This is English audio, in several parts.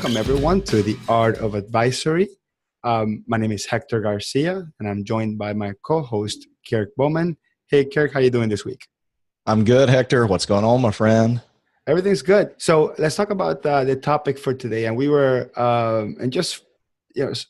welcome everyone to the Art of Advisory. My name is Hector Garcia, and I'm joined by my co-host, Kirk Bowman. Hey, Kirk, how you doing this week? I'm good, Hector. What's going on, my friend? Everything's good. So let's talk about the topic for today. And we were, and just,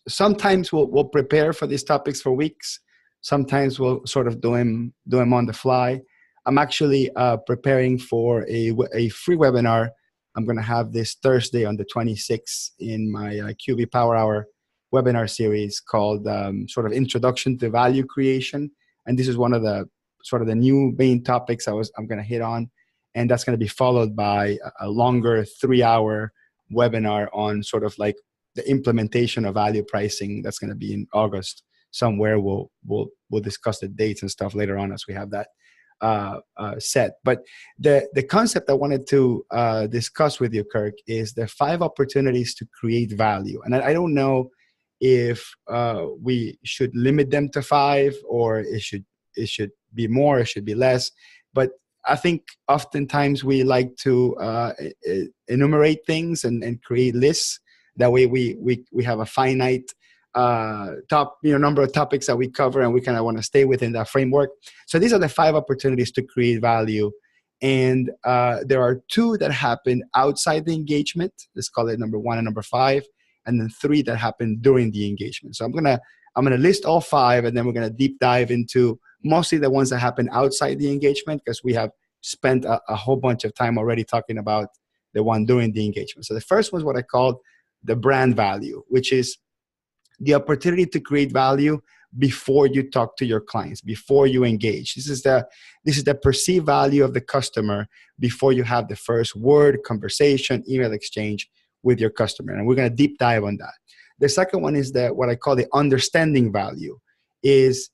sometimes we'll prepare for these topics for weeks. Sometimes we'll sort of do them on the fly. I'm actually preparing for a free webinar I'm going to have this Thursday on the 26th in my QB Power Hour webinar series called sort of Introduction to Value Creation. And this is one of the sort of the new main topics I'm going to hit on. And that's going to be followed by a longer 3-hour webinar on sort of like the implementation of value pricing. That's going to be in August somewhere. We'll discuss the dates and stuff later on as we have that set. But the concept I wanted to discuss with you, Kirk, is the 5 opportunities to create value. And I don't know if we should limit them to 5, or it should be more, it should be less. But I think oftentimes we like to enumerate things and create lists. That way we have a finite number of topics that we cover, and we kind of want to stay within that framework. So these are the 5 opportunities to create value. And there are 2 that happen outside the engagement. Let's call it number 1 and number 5. And then 3 that happen during the engagement. So I'm gonna list all 5, and then we're gonna deep dive into mostly the ones that happen outside the engagement, because we have spent a whole bunch of time already talking about the one during the engagement. So the first one is what I called the brand value, which is the opportunity to create value before you talk to your clients, before you engage. This is the perceived value of the customer before you have the first word, conversation, email exchange with your customer. And we're going to deep dive on that. The second one is what I call the understanding value, is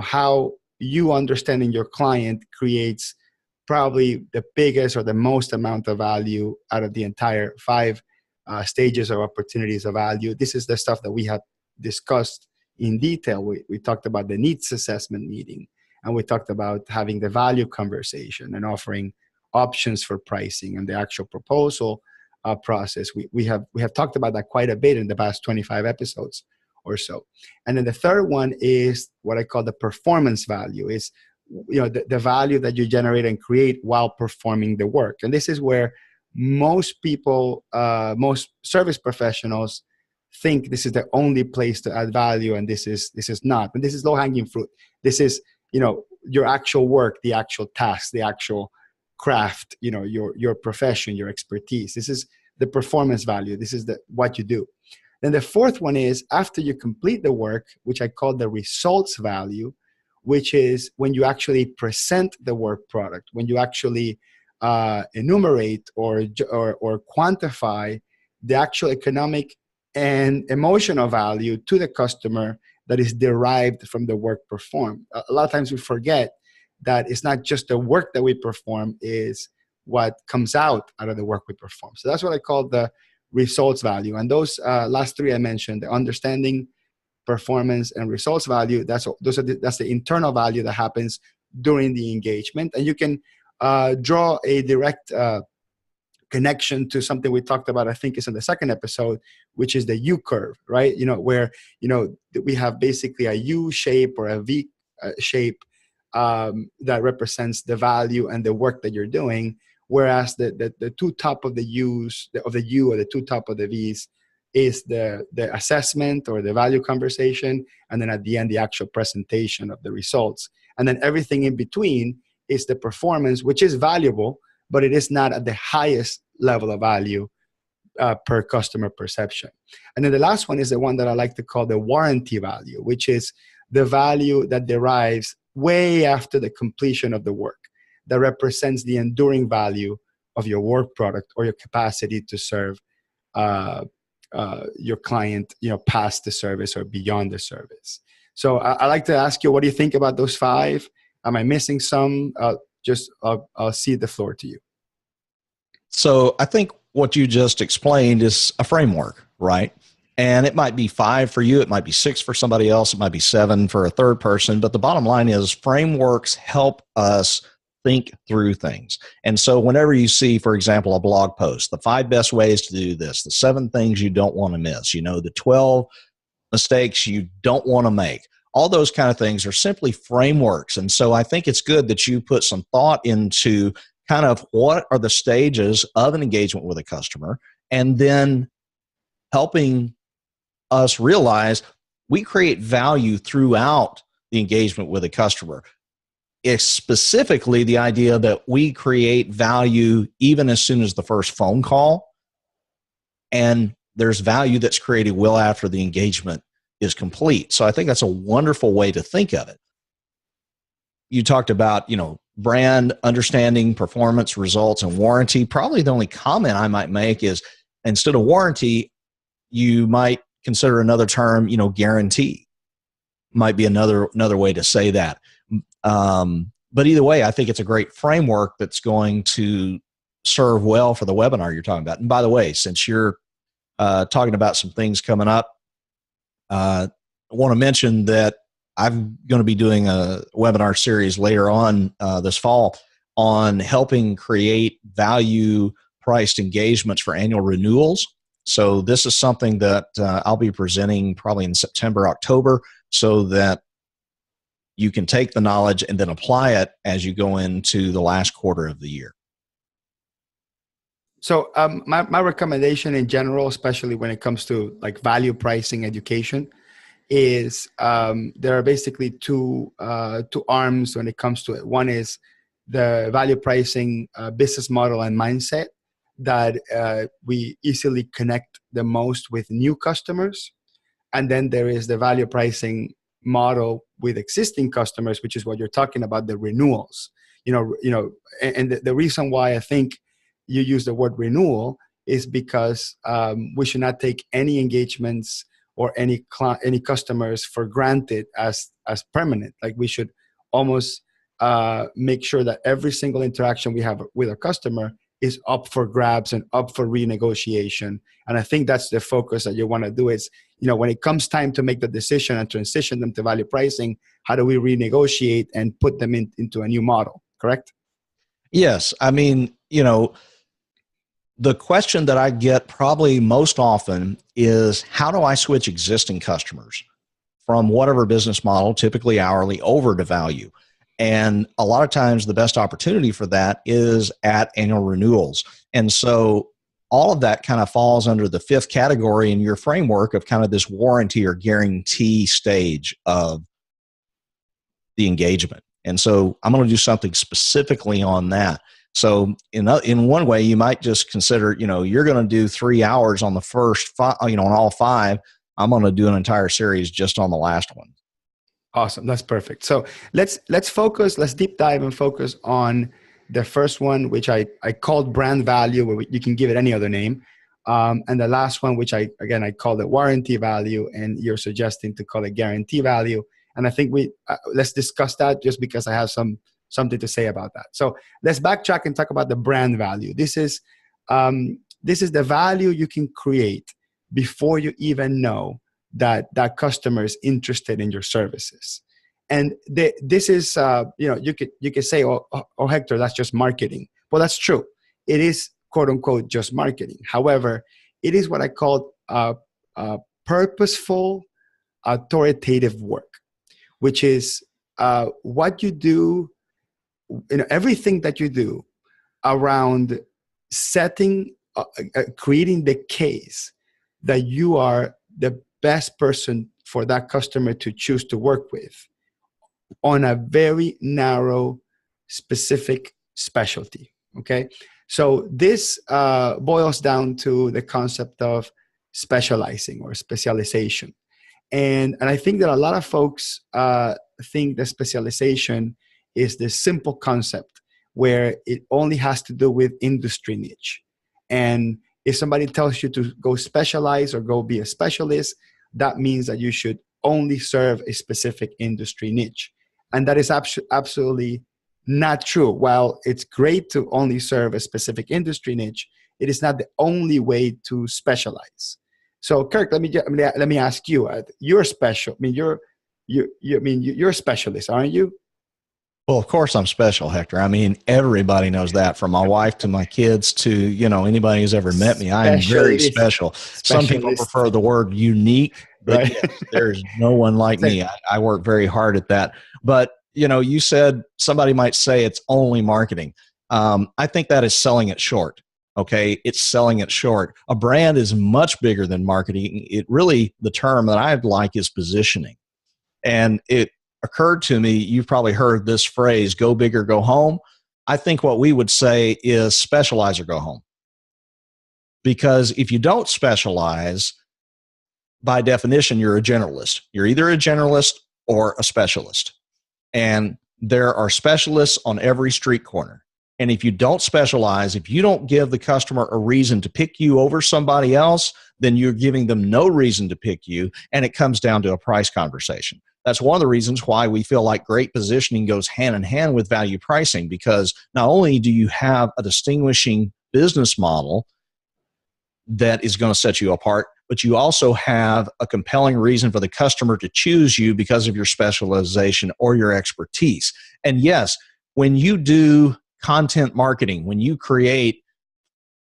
how you understanding your client creates probably the biggest or the most amount of value out of the entire 5 stages or opportunities of value. This is the stuff that we have discussed in detail. We talked about the needs assessment meeting, and we talked about having the value conversation and offering options for pricing and the actual proposal process. We have talked about that quite a bit in the past 25 episodes or so. And then the third one is what I call the performance value, is the value that you generate and create while performing the work. And this is where most people, most service professionals think this is the only place to add value, and this is not. And this is low-hanging fruit. This is your actual work, the actual task, the actual craft, your profession, your expertise. This is the performance value. This is what you do. Then the fourth one is after you complete the work, which I call the results value, which is when you actually present the work product, when you actually enumerate or quantify the actual economic and emotional value to the customer that is derived from the work performed. A lot of times we forget that it's not just the work that we perform, is what comes out of the work we perform. So that's what I call the results value. And those last 3 I mentioned, the understanding, performance, and results value, that's the internal value that happens during the engagement. And you can draw a direct connection to something we talked about, I think it's in the second episode, which is the U curve, right? Where we have basically a U shape or a V shape that represents the value and the work that you're doing, whereas the 2 top of the U's of the U, or the 2 top of the V's, is the assessment or the value conversation, and then at the end the actual presentation of the results, and then everything in between is the performance, which is valuable, but it is not at the highest level of value per customer perception. And then the last one is the one that I like to call the warranty value, which is the value that derives way after the completion of the work, that represents the enduring value of your work product or your capacity to serve your client, past the service or beyond the service. So I like to ask you, what do you think about those 5? Am I missing some? I'll cede the floor to you. So I think what you just explained is a framework, right? And it might be 5 for you. It might be 6 for somebody else. It might be 7 for a third person. But the bottom line is frameworks help us think through things. And so whenever you see, for example, a blog post, the 5 best ways to do this, the 7 things you don't want to miss, the 12 mistakes you don't want to make, all those kind of things are simply frameworks. And so I think it's good that you put some thought into kind of what are the stages of an engagement with a customer, and then helping us realize we create value throughout the engagement with a customer. It's specifically the idea that we create value even as soon as the first phone call, and there's value that's created well after the engagement is complete. So I think that's a wonderful way to think of it. You talked about, brand, understanding, performance, results, and warranty. Probably the only comment I might make is instead of warranty, you might consider another term, guarantee might be another way to say that. But either way, I think it's a great framework that's going to serve well for the webinar you're talking about. And by the way, since you're talking about some things coming up, I want to mention that I'm going to be doing a webinar series later on this fall on helping create value-priced engagements for annual renewals. So this is something that I'll be presenting probably in September, October, so that you can take the knowledge and then apply it as you go into the last quarter of the year. So my recommendation in general, especially when it comes to like value pricing education, is there are basically two arms when it comes to it. One is the value pricing business model and mindset that we easily connect the most with new customers. And then there is the value pricing model with existing customers, which is what you're talking about, the renewals. And the reason why I think you use the word renewal is because we should not take any engagements or any customers for granted as permanent. Like we should almost make sure that every single interaction we have with a customer is up for grabs and up for renegotiation. And I think that's the focus that you want to do is, when it comes time to make the decision and transition them to value pricing, how do we renegotiate and put them into a new model, correct? Yes. I mean, the question that I get probably most often is, how do I switch existing customers from whatever business model, typically hourly, over to value? And a lot of times the best opportunity for that is at annual renewals. And so all of that kind of falls under the 5th category in your framework of kind of this warranty or guarantee stage of the engagement. And so I'm going to do something specifically on that. So in one way, you might just consider, you're going to do 3 hours on the first, on all 5. I'm going to do an entire series just on the last one. Awesome. That's perfect. So let's focus, let's deep dive and focus on the first one, which I called brand value, where you can give it any other name. And the last one, which I called it warranty value, and you're suggesting to call it guarantee value. And I think let's discuss that just because I have something to say about that. So let's backtrack and talk about the brand value. This is the value you can create before you even know that customer is interested in your services. And this is, you could say, oh, Hector, that's just marketing. Well, that's true. It is, quote unquote, just marketing. However, it is what I call purposeful, authoritative work, which is what you do, everything that you do around setting, creating the case that you are the best person for that customer to choose to work with on a very narrow, specific specialty. Okay. So this boils down to the concept of specializing or specialization. And I think that a lot of folks think that specialization is this simple concept where it only has to do with industry niche. And if somebody tells you to go specialize or go be a specialist, that means that you should only serve a specific industry niche. And that is absolutely not true. While it's great to only serve a specific industry niche, it is not the only way to specialize. So, Kirk, let me ask you. You're special. I mean, you're a specialist, aren't you? Well, of course I'm special, Hector. I mean, everybody knows that, from my wife to my kids to, anybody who's ever met me. I am very Specialist, special. Some people specialist, prefer the word unique, but right? yes, there's no one like Say, me. I work very hard at that. But, you said somebody might say it's only marketing. I think that is selling it short. Okay. It's selling it short. A brand is much bigger than marketing. It really, the term that I like is positioning. And it occurred to me, you've probably heard this phrase, go big or go home. I think what we would say is specialize or go home. Because if you don't specialize, by definition, you're a generalist. You're either a generalist or a specialist. And there are specialists on every street corner. And if you don't specialize, if you don't give the customer a reason to pick you over somebody else, then you're giving them no reason to pick you. And it comes down to a price conversation. That's one of the reasons why we feel like great positioning goes hand in hand with value pricing, because not only do you have a distinguishing business model that is going to set you apart, but you also have a compelling reason for the customer to choose you because of your specialization or your expertise. And yes, when you do content marketing, when you create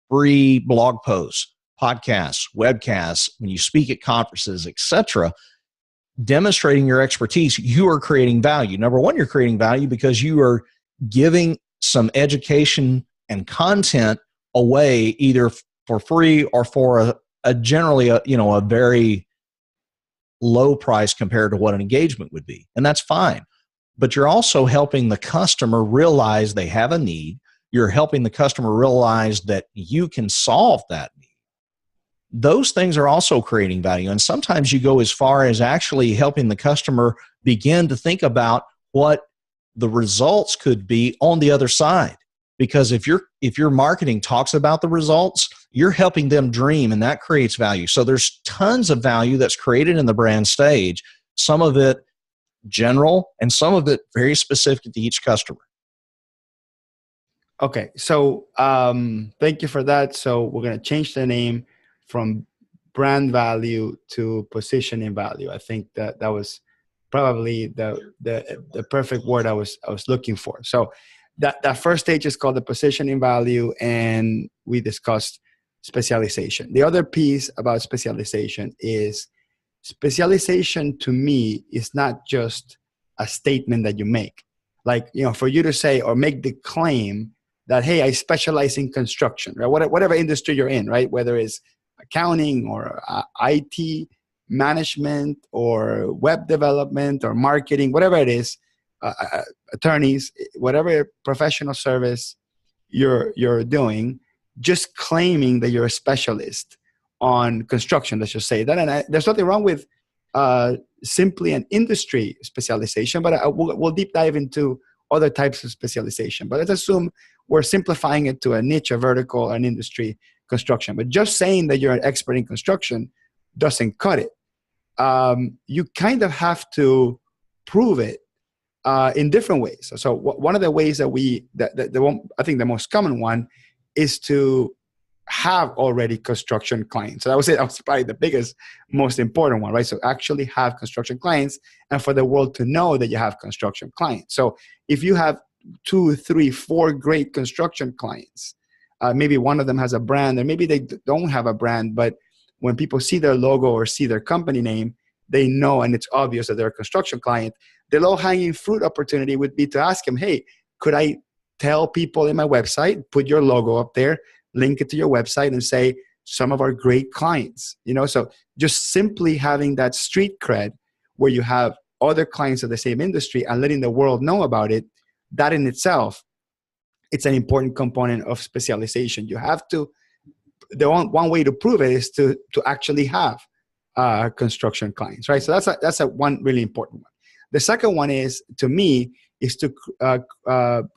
free blog posts, podcasts, webcasts, when you speak at conferences, etc., demonstrating your expertise, you are creating value. Number one, you're creating value because you are giving some education and content away either for free or for a generally a very low price compared to what an engagement would be. And that's fine. But you're also helping the customer realize they have a need. You're helping the customer realize that you can solve that need. Those things are also creating value. And sometimes you go as far as actually helping the customer begin to think about what the results could be on the other side. Because if your marketing talks about the results, you're helping them dream, and that creates value. So there's tons of value that's created in the brand stage, some of it general and some of it very specific to each customer. Okay, so thank you for that. So we're going to change the name from brand value to positioning value. I think that was probably the perfect word I was looking for. So that first stage is called the positioning value, and we discussed specialization. The other piece about specialization is specialization to me is not just a statement that you make. Like, for you to say or make the claim that, hey, I specialize in construction, right? Whatever industry you're in, right? Whether it's accounting or IT management or web development or marketing, whatever it is, attorneys, whatever professional service you're doing, just claiming that you're a specialist on construction, let's just say that. And there's nothing wrong with simply an industry specialization, but we'll deep dive into other types of specialization. But let's assume we're simplifying it to a niche, a vertical, an industry, construction. But just saying that you're an expert in construction doesn't cut it. You kind of have to prove it in different ways. So one of the ways I think the most common one is to have already construction clients. So that was it. That was probably the biggest, most important one, right? So actually have construction clients, and for the world to know that you have construction clients. So if you have 2, 3, 4 great construction clients, maybe one of them has a brand, or maybe they don't have a brand, but when people see their logo or see their company name, they know, and it's obvious that they're a construction client. The low-hanging fruit opportunity would be to ask them, hey, could I tell people in my website, put your logo up there, link it to your website, and say some of our great clients, so just simply having that street cred where you have other clients of the same industry and letting the world know about it, that in itself, it's an important component of specialization. You have to, the one way to prove it is to actually have construction clients, right? So that's a one really important one. The second one is, to me, is to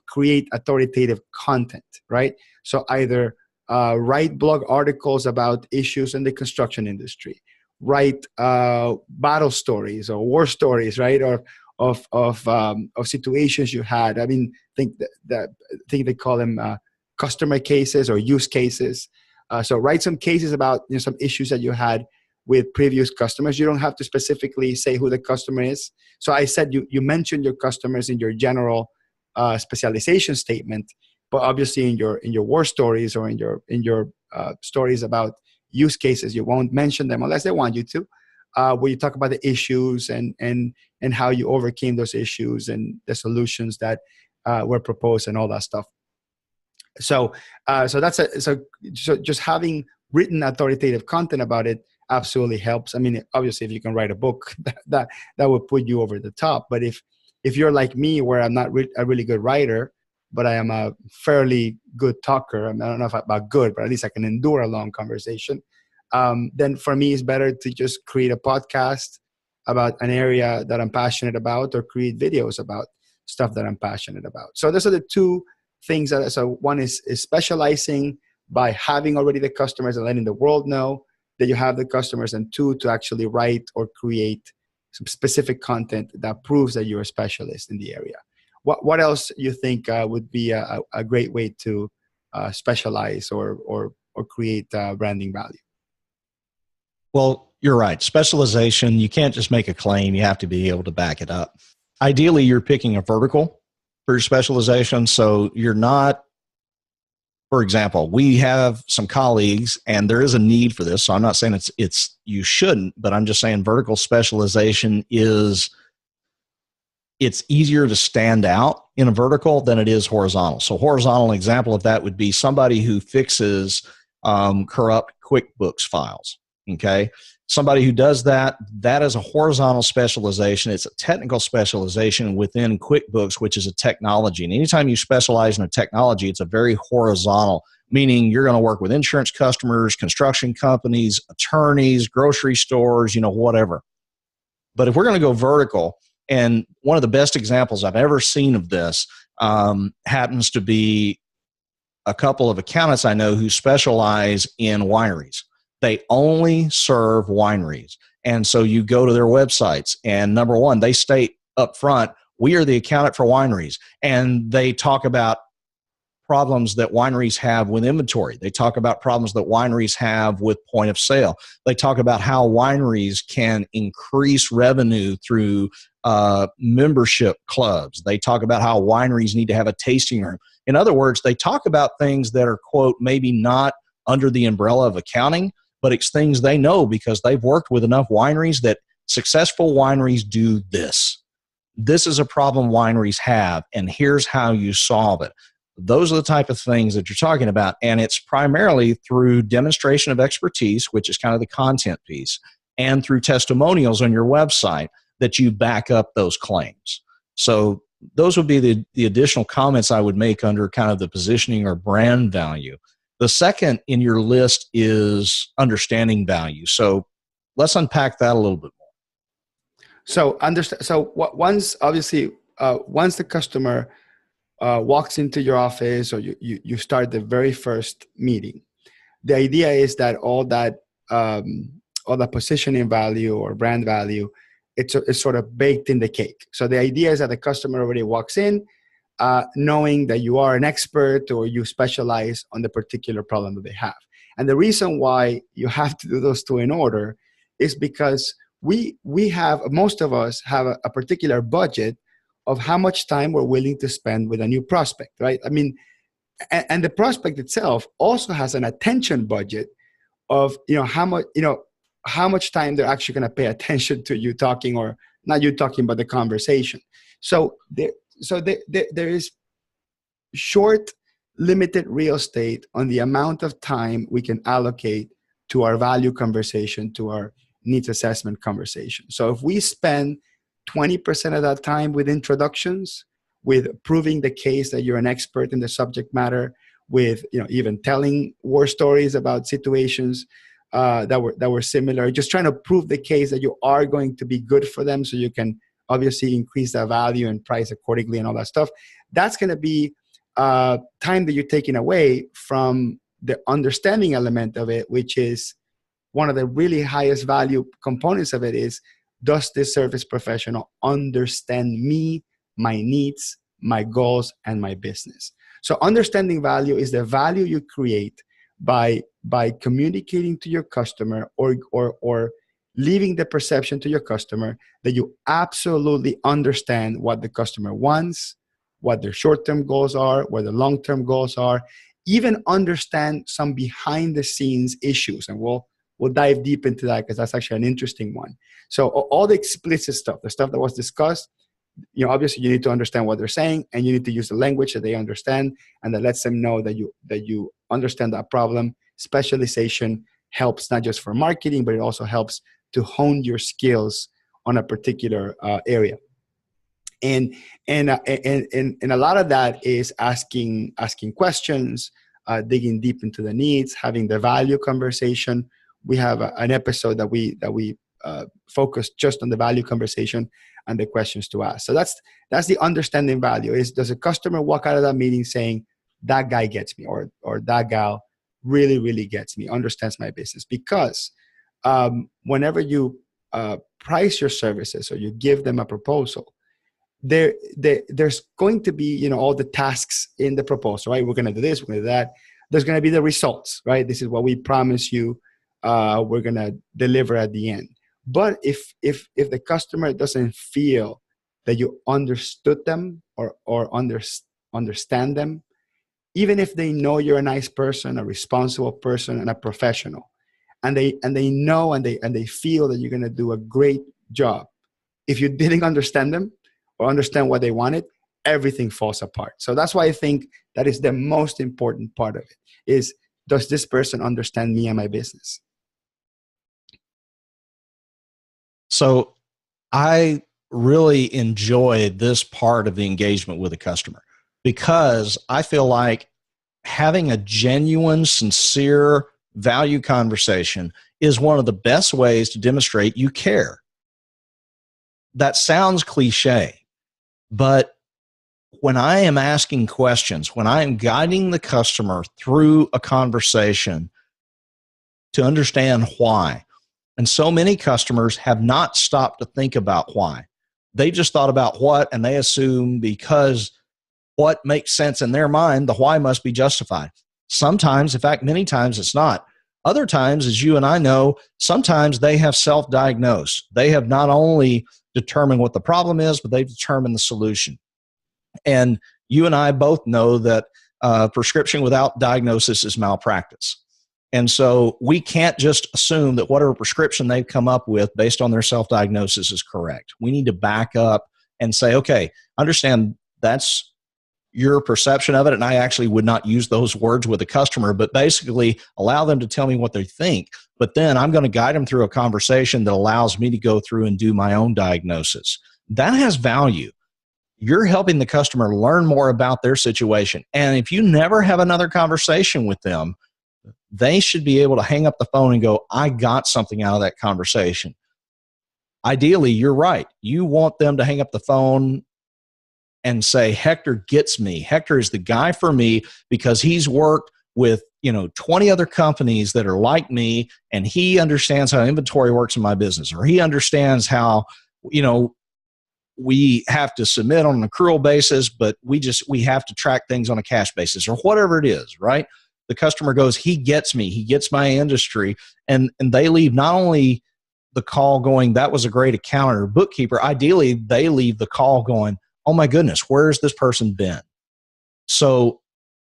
create authoritative content, right? So either write blog articles about issues in the construction industry, write battle stories or war stories, right? Or of situations you had. I mean, think they call them customer cases or use cases. So write some cases about some issues that you had with previous customers. You don't have to specifically say who the customer is. So I said you mentioned your customers in your general specialization statement. But obviously, in your war stories or in your stories about use cases, you won't mention them unless they want you to. Where you talk about the issues and how you overcame those issues and the solutions that were proposed and all that stuff. So, so just having written authoritative content about it absolutely helps. I mean, obviously, if you can write a book, that would put you over the top. But if you're like me, where I'm not a really good writer, but I am a fairly good talker, I don't know if about good, but at least I can endure a long conversation. Then for me, it's better to just create a podcast about an area that I'm passionate about, or create videos about stuff that I'm passionate about. So those are the two things that, so one is specializing by having already the customers and letting the world know that you have the customers, and two, to actually write or create some specific content that proves that you're a specialist in the area. What else you think would be a great way to specialize or create branding value? Well, you're right. Specialization, you can't just make a claim. You have to be able to back it up. Ideally, you're picking a vertical for your specialization. So you're not, for example, we have some colleagues, and there is a need for this. So I'm not saying it's you shouldn't, but I'm just saying vertical specialization it's easier to stand out in a vertical than it is horizontal. So horizontal example of that would be somebody who fixes corrupt QuickBooks files. Okay. Somebody who does that is a horizontal specialization. It's a technical specialization within QuickBooks, which is a technology. And anytime you specialize in a technology, it's a very horizontal, meaning you're going to work with insurance customers, construction companies, attorneys, grocery stores, whatever. But if we're going to go vertical, and one of the best examples I've ever seen of this happens to be a couple of accountants I know who specialize in wineries. They only serve wineries. And so you go to their websites, and number one, they state up front, we are the accountant for wineries. And they talk about problems that wineries have with inventory. They talk about problems that wineries have with point of sale. They talk about how wineries can increase revenue through membership clubs. They talk about how wineries need to have a tasting room. In other words, they talk about things that are, quote, maybe not under the umbrella of accounting, but it's things they know because they've worked with enough wineries that successful wineries do this. This is a problem wineries have, and here's how you solve it. Those are the type of things that you're talking about, and it's primarily through demonstration of expertise, which is kind of the content piece, and through testimonials on your website that you back up those claims. So those would be the additional comments I would make under kind of the positioning or brand value. The second in your list is understanding value. So let's unpack that a little bit more. So once the customer walks into your office, or you start the very first meeting, the idea is that all that positioning value or brand value, it's sort of baked in the cake. So the idea is that the customer already walks in knowing that you are an expert or you specialize on the particular problem that they have. And the reason why you have to do those two in order is because most of us have a particular budget of how much time we're willing to spend with a new prospect, right? I mean, and the prospect itself also has an attention budget of how much time they're actually going to pay attention to you talking, or not you talking, but the conversation. So there is short, limited real estate on the amount of time we can allocate to our value conversation, to our needs assessment conversation. So if we spend 20% of that time with introductions, with proving the case that you're an expert in the subject matter, with even telling war stories about situations that were similar, just trying to prove the case that you are going to be good for them, so you can obviously increase that value and price accordingly and all that stuff. That's going to be time that you're taking away from the understanding element of it, which is one of the really highest value components of it is, does this service professional understand me, my needs, my goals, and my business? So understanding value is the value you create by communicating to your customer or leaving the perception to your customer that you absolutely understand what the customer wants, what their short-term goals are, what their long-term goals are, even understand some behind-the-scenes issues. And we'll dive deep into that because that's actually an interesting one. So all the explicit stuff, the stuff that was discussed, obviously you need to understand what they're saying, and you need to use the language that they understand and that lets them know that you understand that problem. Specialization helps not just for marketing, but it also helps to hone your skills on a particular area. And a lot of that is asking questions, digging deep into the needs, having the value conversation. We have an episode that we focus just on the value conversation and the questions to ask. So that's the understanding value. Does a customer walk out of that meeting saying, that guy gets me, or that gal really, really gets me, understands my business? Because whenever you price your services or you give them a proposal, there's going to be, all the tasks in the proposal, right? We're going to do this, we're going to do that. There's going to be the results, right? This is what we promise you. We're going to deliver at the end. But if the customer doesn't feel that you understood them or understand them, even if they know you're a nice person, a responsible person, and a professional, and they know and they feel that you're going to do a great job, if you didn't understand them or understand what they wanted, everything falls apart. So that's why I think that is the most important part of it, is, does this person understand me and my business? So I really enjoy this part of the engagement with a customer, because I feel like having a genuine, sincere value conversation is one of the best ways to demonstrate you care. That sounds cliche, but when I am asking questions, when I am guiding the customer through a conversation to understand why, and so many customers have not stopped to think about why. They just thought about what, and they assume because what makes sense in their mind, the why must be justified. Sometimes, in fact, many times it's not. Other times, as you and I know, sometimes they have self-diagnosed. They have not only determined what the problem is, but they've determined the solution. And you and I both know that prescription without diagnosis is malpractice. And so we can't just assume that whatever prescription they've come up with based on their self-diagnosis is correct. We need to back up and say, okay, understand that's your perception of it, and I actually would not use those words with a customer, but basically allow them to tell me what they think. But then I'm going to guide them through a conversation that allows me to go through and do my own diagnosis. That has value. You're helping the customer learn more about their situation. And if you never have another conversation with them, they should be able to hang up the phone and go, I got something out of that conversation. Ideally, you're right. You want them to hang up the phone and say, Hector gets me. Hector is the guy for me because he's worked with 20 other companies that are like me, and he understands how inventory works in my business, or he understands how we have to submit on an accrual basis, but we have to track things on a cash basis, or whatever it is, right? The customer goes, he gets me, he gets my industry, and they leave not only the call going, that was a great accountant or bookkeeper. Ideally, they leave the call going, oh my goodness, where's this person been? So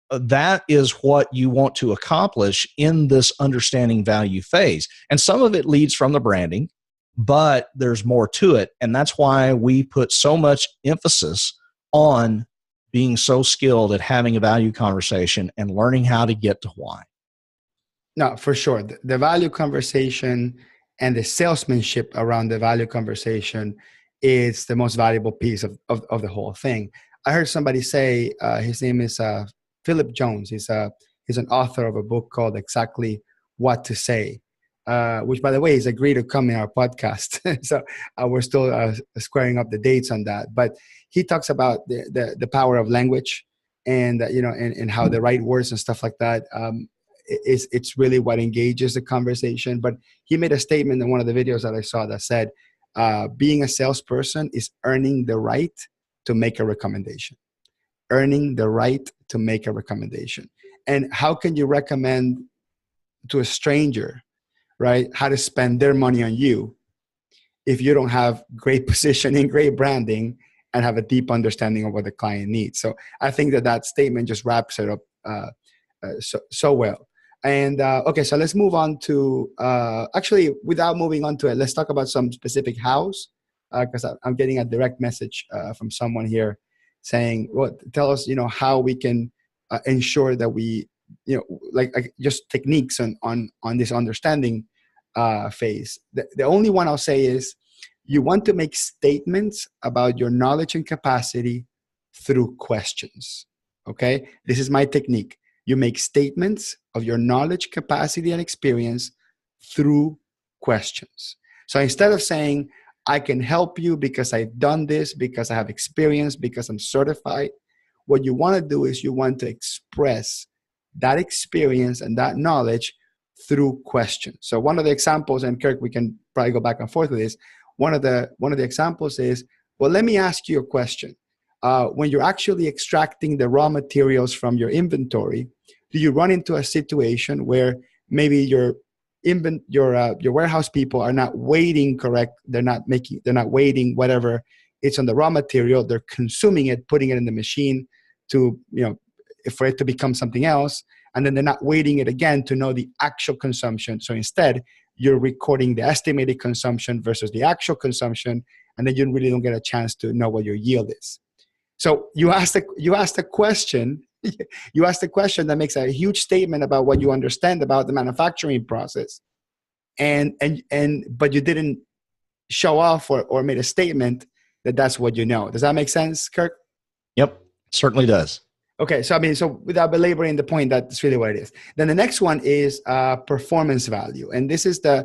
that is what you want to accomplish in this understanding value phase. And some of it leads from the branding, but there's more to it. And that's why we put so much emphasis on being so skilled at having a value conversation and learning how to get to why. No, for sure. The value conversation and the salesmanship around the value conversation is the most valuable piece of the whole thing. I heard somebody say, his name is Philip Jones. He's an author of a book called Exactly What to Say, which, by the way, he's agreed to come in our podcast. So we're still squaring up the dates on that. But he talks about the power of language and, and how the right words and stuff like that it's really what engages the conversation. But he made a statement in one of the videos that I saw that said, being a salesperson is earning the right to make a recommendation. Earning the right to make a recommendation. And how can you recommend to a stranger, right, how to spend their money on you if you don't have great positioning, great branding, and have a deep understanding of what the client needs. So I think that statement just wraps it up so well. And okay, so let's move on to actually, without moving on to it, let's talk about some specific hows, because I'm getting a direct message from someone here saying, "Well, tell us, how we can ensure that we, like just techniques on this understanding phase." The only one I'll say is, you want to make statements about your knowledge and capacity through questions. Okay, this is my technique. You make statements of your knowledge, capacity, and experience through questions. So instead of saying, I can help you because I've done this, because I have experience, because I'm certified, what you want to do is you want to express that experience and that knowledge through questions. So one of the examples, and Kirk, we can probably go back and forth with this. One of the examples is, well, let me ask you a question. When you're actually extracting the raw materials from your inventory, do you run into a situation where maybe your warehouse people are not weighting correct? They're not weighting whatever it's on the raw material. They're consuming it, putting it in the machine to, for it to become something else. And then they're not weighting it again to know the actual consumption. So instead, you're recording the estimated consumption versus the actual consumption. And then you really don't get a chance to know what your yield is. So you asked a question. You asked a question that makes a huge statement about what you understand about the manufacturing process, but you didn't show off or made a statement that that's what you know. Does that make sense, Kirk? Yep, certainly does. Okay, so without belaboring the point, that's really what it is. Then the next one is performance value, and this is the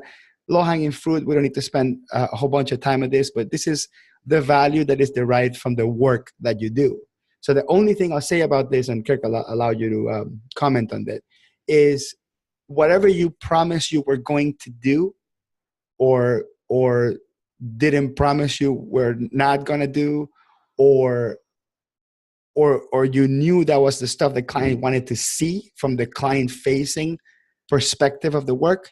low-hanging fruit. We don't need to spend a whole bunch of time on this, but this is the value that is derived from the work that you do. So the only thing I'll say about this, and Kirk allow you to comment on that, is whatever you promise you were going to do, or didn't promise you were not going to do, or you knew that was the stuff the client wanted to see from the client-facing perspective of the work,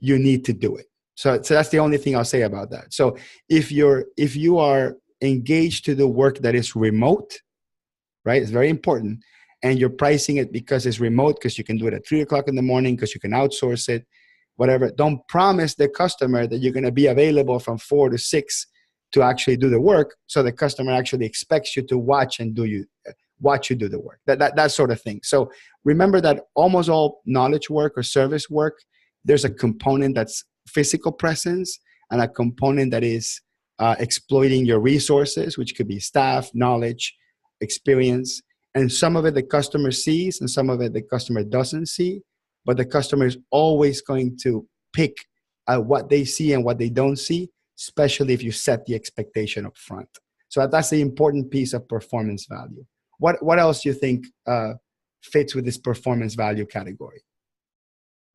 you need to do it. So that's the only thing I'll say about that. So if you are engaged to the work that is remote, right? It's very important. And you're pricing it because it's remote, because you can do it at 3:00 in the morning, because you can outsource it, whatever. Don't promise the customer that you're going to be available from 4 to 6 to actually do the work. So the customer actually expects you to watch you do the work, that sort of thing. So remember that almost all knowledge work or service work, there's a component that's physical presence and a component that is exploiting your resources, which could be staff, knowledge, experience. And some of it the customer sees and some of it the customer doesn't see, but the customer is always going to pick what they see and what they don't see, especially if you set the expectation up front. So that's the important piece of performance value. What else do you think fits with this performance value category?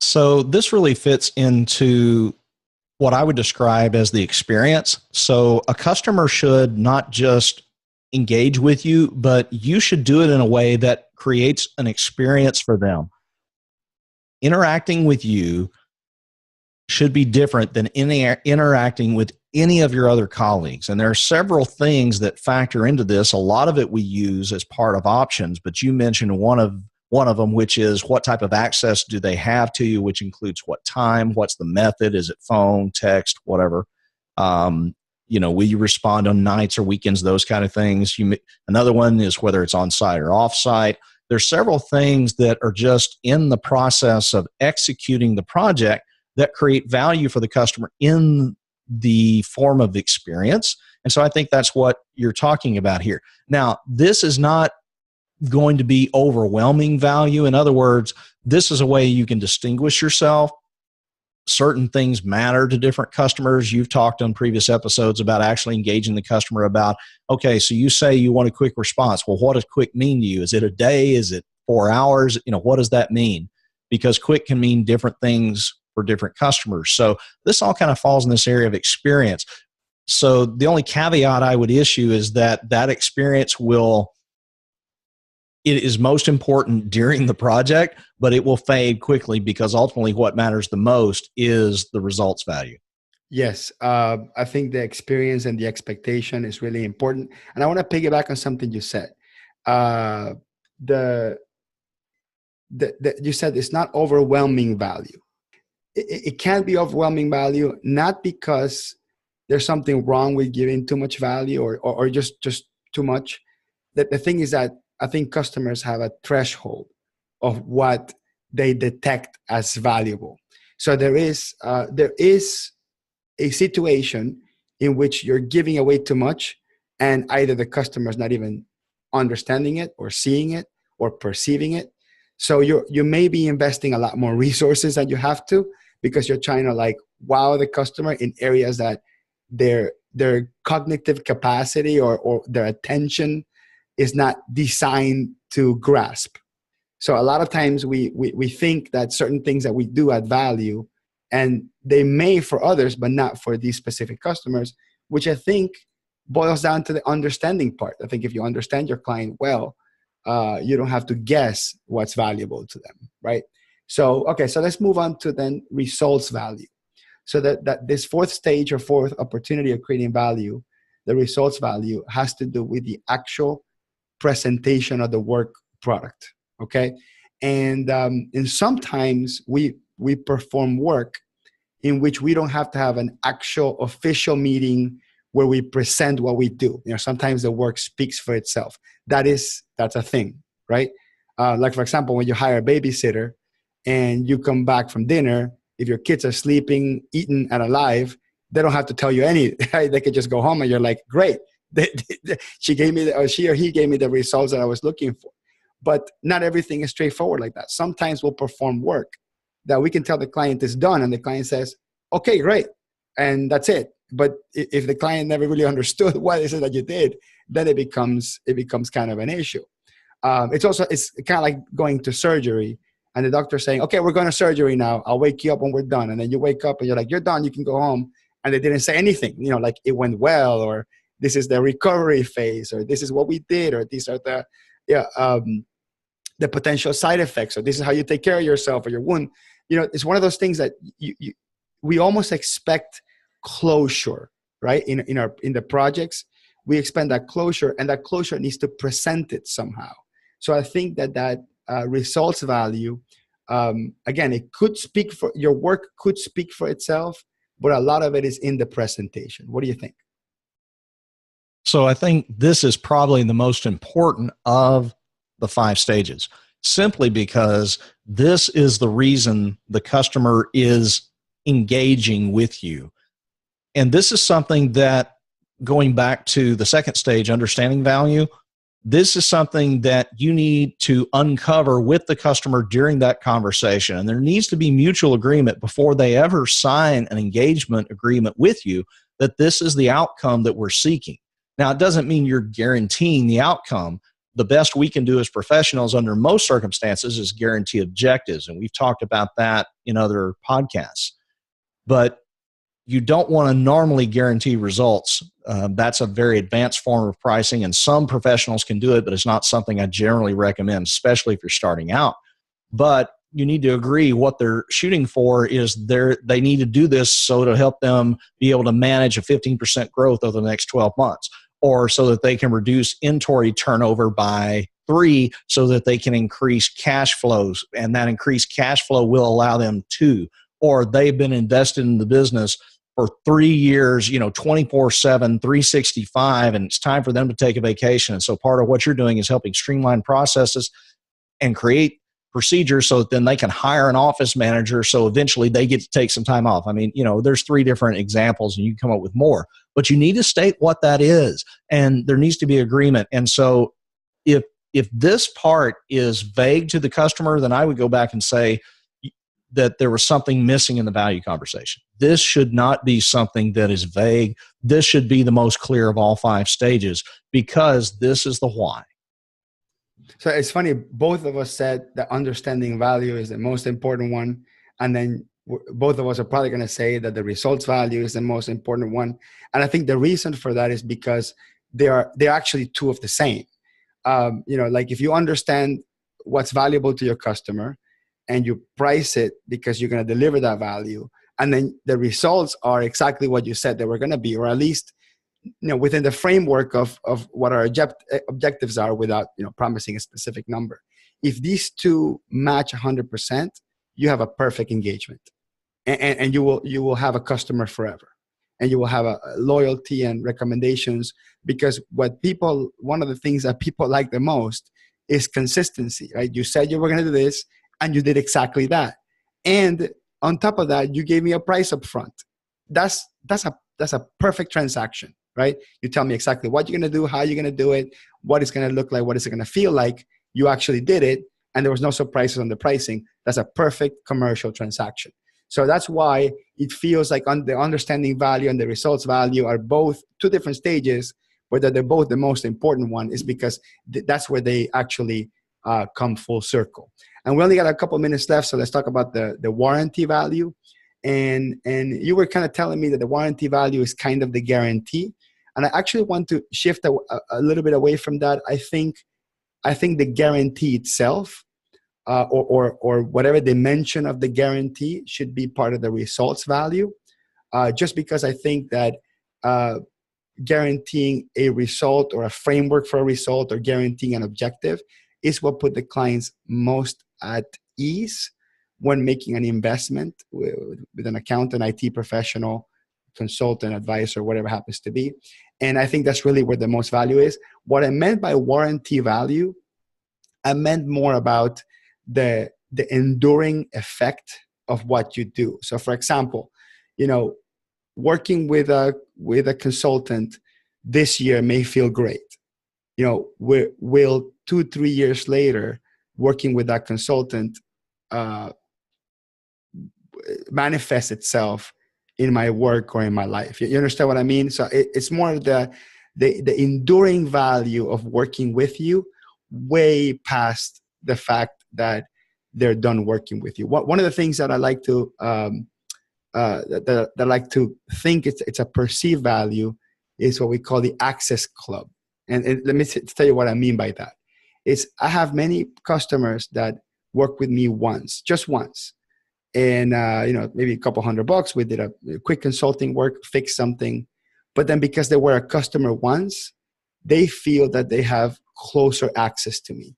So this really fits into what I would describe as the experience. So a customer should not just engage with you, but you should do it in a way that creates an experience for them. Interacting with you should be different than interacting with any of your other colleagues. And there are several things that factor into this. A lot of it we use as part of options, but you mentioned one of them, which is what type of access do they have to you, which includes what time, what's the method, is it phone, text, whatever. Will you respond on nights or weekends, those kind of things. Another one is whether it's on-site or off-site. There's several things that are just in the process of executing the project that create value for the customer in the form of experience. And so I think that's what you're talking about here. Now, this is not going to be overwhelming value. In other words, this is a way you can distinguish yourself. Certain things matter to different customers. You've talked on previous episodes about actually engaging the customer about, okay, so you say you want a quick response. Well, what does quick mean to you? Is it a day? Is it 4 hours? What does that mean? Because quick can mean different things for different customers. So this all kind of falls in this area of experience. So the only caveat I would issue is that experience it is most important during the project, but it will fade quickly because ultimately what matters the most is the results value. Yes, I think the experience and the expectation is really important. And I want to piggyback on something you said. Uh, the, you said it's not overwhelming value. It can't be overwhelming value, not because there's something wrong with giving too much value or just too much. The thing is that I think customers have a threshold of what they detect as valuable. So there is a situation in which you're giving away too much, and either the customer is not even understanding it or seeing it or perceiving it. So you may be investing a lot more resources than you have to, because you're trying to like wow the customer in areas that their cognitive capacity or their attention is not designed to grasp. So a lot of times we think that certain things that we do add value, and they may for others, but not for these specific customers, which I think boils down to the understanding part. I think if you understand your client well, you don't have to guess what's valuable to them, right? So, okay, so let's move on to then results value. So that this fourth stage or fourth opportunity of creating value, the results value, has to do with the actual presentation of the work product. Okay, and sometimes we perform work in which we don't have to have an actual official meeting where we present what we do. You know, sometimes the work speaks for itself. That's a thing, right? Like for example, when you hire a babysitter and you come back from dinner, if your kids are sleeping, eating, and alive, they don't have to tell you anything. Right? They could just go home and you're like, great. She gave me, or she or he gave me the results that I was looking for. But not everything is straightforward like that. Sometimes we'll perform work that we can tell the client is done, and the client says, okay, great. And that's it. But if the client never really understood what is it that you did, then it becomes kind of an issue. It's kind of like going to surgery and the doctor saying, okay, we're going to surgery now. I'll wake you up when we're done. And then you wake up and you're like, you're done. You can go home. And they didn't say anything, you know, like it went well, or this is the recovery phase, or this is what we did, or these are yeah, the potential side effects, or this is how you take care of yourself or your wound. You know, it's one of those things that we almost expect closure, right? In the projects, we expect that closure, and that closure needs to present it somehow. So I think that results value, again, it could speak for your work, could speak for itself, but a lot of it is in the presentation. What do you think? So I think this is probably the most important of the 5 stages, simply because this is the reason the customer is engaging with you. And this is something that, going back to the second stage, understanding value, this is something that you need to uncover with the customer during that conversation. And there needs to be mutual agreement before they ever sign an engagement agreement with you that this is the outcome that we're seeking. Now, it doesn't mean you're guaranteeing the outcome. The best we can do as professionals under most circumstances is guarantee objectives. And we've talked about that in other podcasts. But you don't want to normally guarantee results. That's a very advanced form of pricing, and some professionals can do it, but it's not something I generally recommend, especially if you're starting out. But you need to agree what they're shooting for is they need to do this so to help them be able to manage a 15% growth over the next 12 months, or so that they can reduce inventory turnover by 3 so that they can increase cash flows, and that increased cash flow will allow them to, or they've been invested in the business for 3 years, 24/7, 365, and it's time for them to take a vacation. And so part of what you're doing is helping streamline processes and create procedures so that then they can hire an office manager, so eventually they get to take some time off. I mean, there's 3 different examples and you can come up with more, but you need to state what that is, and there needs to be agreement. And so if this part is vague to the customer, then I would go back and say that there was something missing in the value conversation. This should not be something that is vague. This should be the most clear of all 5 stages, because this is the why. So it's funny, both of us said that understanding value is the most important one. And then both of us are probably going to say that the results value is the most important one. And I think the reason for that is because they're actually 2 of the same. Like if you understand what's valuable to your customer and you price it because you're going to deliver that value, and then the results are exactly what you said they were going to be, or at least within the framework of what our objectives are, without promising a specific number. If these two match 100%, you have a perfect engagement, and you will have a customer forever, and you will have a loyalty and recommendations, because one of the things that people like the most is consistency, right? You said you were going to do this, and you did exactly that, and on top of that, you gave me a price up front. That's a perfect transaction, right? You tell me exactly what you're going to do, how you're going to do it, what it's going to look like, what it's going to feel like. You actually did it, and there was no surprises on the pricing. That's a perfect commercial transaction. So that's why it feels like the understanding value and the results value are both two different stages, but that they're both the most important one, is because that's where they actually come full circle. And we only got a couple minutes left, so let's talk about the warranty value. And you were kind of telling me that the warranty value is kind of the guarantee. And I actually want to shift a little bit away from that. I think the guarantee itself, or whatever dimension of the guarantee, should be part of the results value. Just because I think that guaranteeing a result, or a framework for a result, or guaranteeing an objective, is what put the clients most at ease when making an investment with an accountant, IT professional, consultant, advisor, whatever happens to be. And I think that's really where the most value is. What I meant by warranty value, I meant more about the enduring effect of what you do. So for example, working with a consultant this year may feel great. Will 2-3 years later, working with that consultant manifest itself in my work or in my life? You understand what I mean? So it's more of the enduring value of working with you, way past the fact that they're done working with you. One of the things that I like to that I like to think it's a perceived value is what we call the access club. And let me tell you what I mean by that. I have many customers that work with me just once. And, maybe a couple $100, we did a quick consulting work, fixed something. But then because they were a customer once, they feel that they have closer access to me.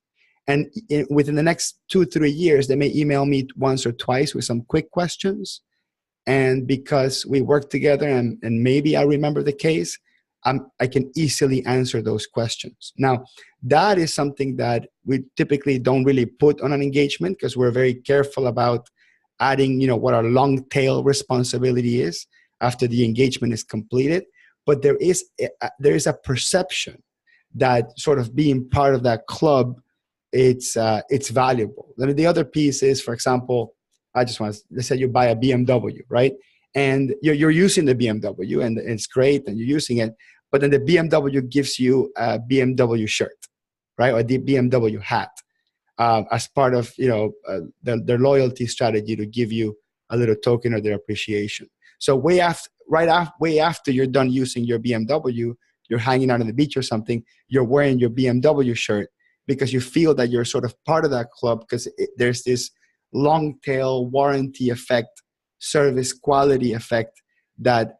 And within the next 2-3 years, they may email me once or twice with some quick questions. And because we work together and maybe I remember the case, I can easily answer those questions. Now, that is something that we typically don't really put on an engagement, because we're very careful about adding, what our long tail responsibility is after the engagement is completed. But there is a perception that sort of being part of that club, it's valuable. Then the other piece is, for example, let's say you buy a BMW, right? And you're using the BMW and it's great and you're using it, but then the BMW gives you a BMW shirt, right? Or the BMW hat, as part of, their loyalty strategy to give you a little token of their appreciation. So way after you're done using your BMW, you're hanging out on the beach or something, you're wearing your BMW shirt because you feel that you're sort of part of that club, because there's this long tail warranty effect, service quality effect that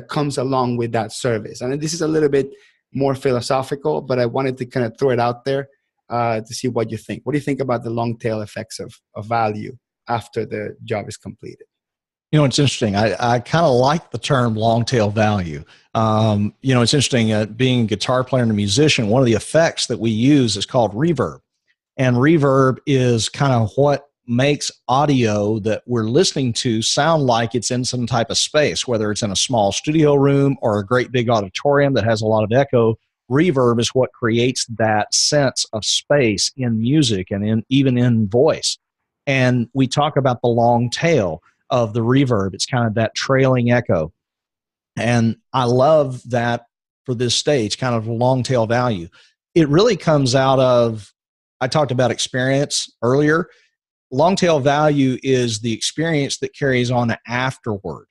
comes along with that service. And this is a little bit more philosophical, but I wanted to kind of throw it out there to see what you think. What do you think about the long tail effects of value after the job is completed? It's interesting. I kind of like the term long tail value. It's interesting, being a guitar player and a musician, one of the effects that we use is called reverb. And reverb is kind of what makes audio that we're listening to sound like it's in some type of space, whether it's in a small studio room or a great big auditorium that has a lot of echo. Reverb is what creates that sense of space in music and even in voice. And we talk about the long tail of the reverb. It's kind of that trailing echo. And I love that for this stage, kind of long tail value. It really comes out of, I talked about experience earlier. Long tail value is the experience that carries on afterward.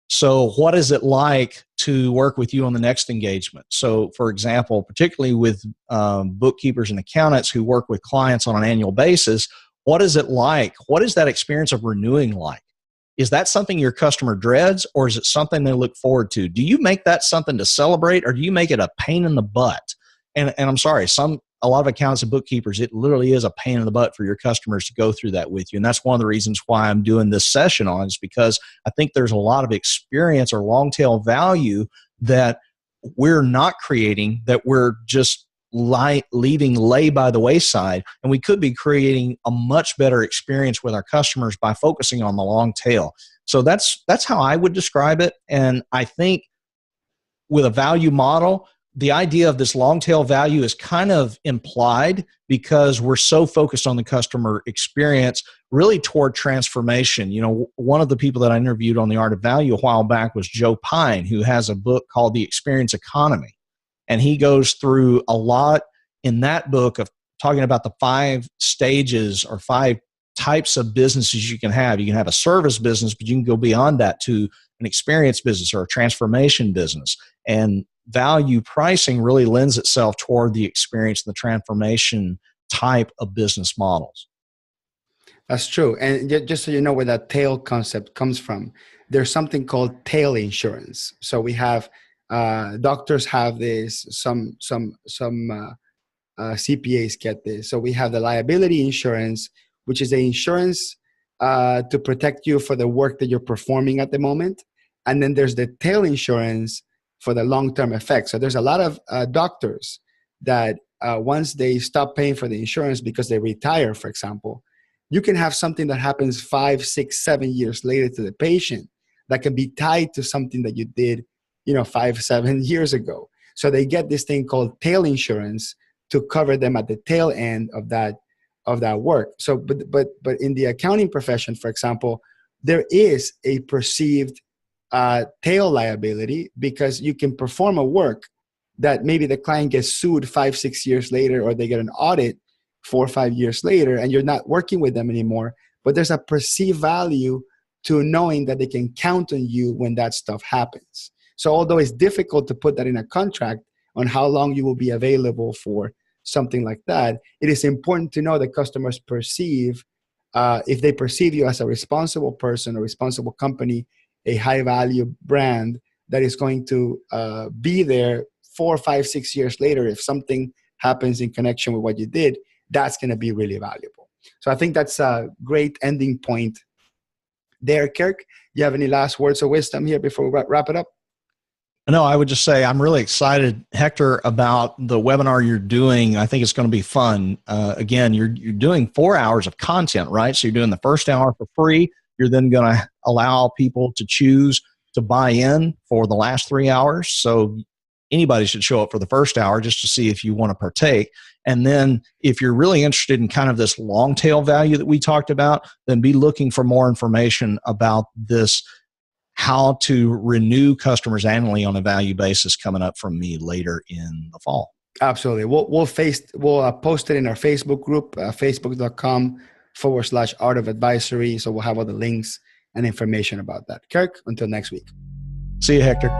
So what is it like to work with you on the next engagement? So for example, particularly with bookkeepers and accountants who work with clients on an annual basis, what is it like? What is that experience of renewing like? is that something your customer dreads, or is it something they look forward to? Do you make that something to celebrate, or do you make it a pain in the butt? And I'm sorry, a lot of accountants and bookkeepers, it literally is a pain in the butt for your customers to go through that with you. And that's one of the reasons why I'm doing this session on, is because I think there's a lot of experience or long tail value that we're not creating, that we're just leaving lay by the wayside. And we could be creating a much better experience with our customers by focusing on the long tail. So that's how I would describe it. And I think with a value model, the idea of this long tail value is kind of implied because we're so focused on the customer experience, really toward transformation. One of the people that I interviewed on The Art of Value a while back was Joe Pine, who has a book called The Experience Economy. And he goes through a lot in that book of talking about the 5 stages or 5 types of businesses you can have. You can have a service business, but you can go beyond that to an experience business or a transformation business. And value pricing really lends itself toward the experience and the transformation type of business models. That's true. And just so you know where that tail concept comes from, there's something called tail insurance. So we have doctors have this, some CPAs get this. So we have the liability insurance, which is the insurance to protect you for the work that you're performing at the moment. And then there's the tail insurance for the long-term effects. So there's a lot of doctors that once they stop paying for the insurance because they retire, for example, you can have something that happens 5, 6, 7 years later to the patient that can be tied to something that you did 5, 7 years ago. So they get this thing called tail insurance to cover them at the tail end of that work. So, but in the accounting profession, for example, there is a perceived tail liability because you can perform a work that maybe the client gets sued 5, 6 years later, or they get an audit 4 or 5 years later, and you're not working with them anymore. But there's a perceived value to knowing that they can count on you when that stuff happens. So although it's difficult to put that in a contract on how long you will be available for something like that, it is important to know that customers perceive, if they perceive you as a responsible person, a responsible company, a high value brand that is going to be there 4, 5, 6 years later. If something happens in connection with what you did, that's going to be really valuable. So I think that's a great ending point there. Kirk, you have any last words of wisdom here before we wrap it up? No, I would just say I'm really excited, Hector, about the webinar you're doing. I think it's going to be fun. Again, you're doing 4 hours of content, right? So you're doing the first hour for free. You're then going to allow people to choose to buy in for the last 3 hours. So anybody should show up for the first hour just to see if you want to partake. And then if you're really interested in kind of this long tail value that we talked about, then be looking for more information about this, how to renew customers annually on a value basis, coming up from me later in the fall. Absolutely. We'll post it in our Facebook group, facebook.com/Art of Advisory. So we'll have all the links and information about that. Kirk, until next week. See you, Hector.